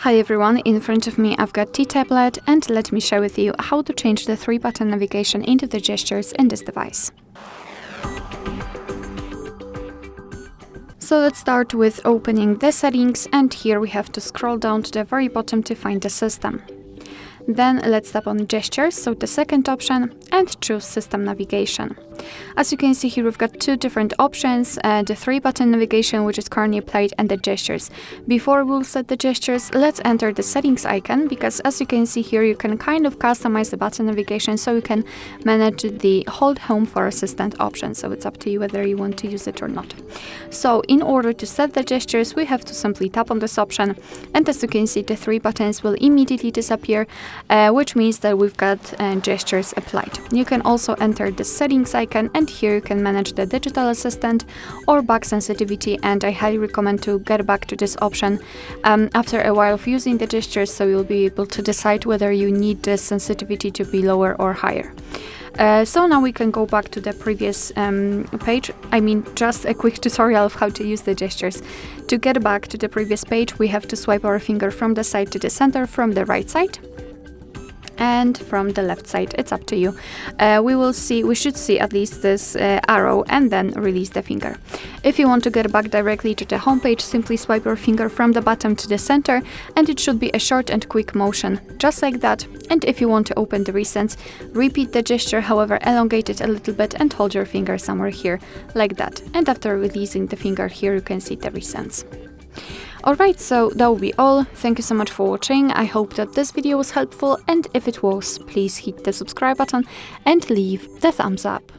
Hi everyone, in front of me I've got T-Tablet and let me share with you how to change the 3-button navigation into the gestures in this device. So let's start with opening the settings, and here we have to scroll down to the very bottom to find the system. Then let's tap on gestures, so the second option, and choose system navigation. As you can see here, we've got two different options, the 3-button navigation, which is currently applied, and the gestures. Before we'll set the gestures, let's enter the settings icon, because as you can see here, you can kind of customize the button navigation so you can manage the hold home for assistant option. So it's up to you whether you want to use it or not. So in order to set the gestures, we have to simply tap on this option, and as you can see, the 3 buttons will immediately disappear, which means that we've got gestures applied. You can also enter the settings icon, and here you can manage the digital assistant or back sensitivity, and I highly recommend to get back to this option after a while of using the gestures, so you'll be able to decide whether you need the sensitivity to be lower or higher. So now we can go back to the previous page. Just a quick tutorial of how to use the gestures. To get back to the previous page, we have to swipe our finger from the side to the center, from the right side, and from the left side. It's up to you. We should see at least this arrow, and then release the finger. If you want to get back directly to the home page, simply swipe your finger from the bottom to the center, and it should be a short and quick motion, just like that. And if you want to open the recents, repeat the gesture, however, elongate it a little bit and hold your finger somewhere here, like that. And after releasing the finger here, you can see the recents. Alright, so that will be all. Thank you so much for watching. I hope that this video was helpful, and if it was, please hit the subscribe button and leave the thumbs up.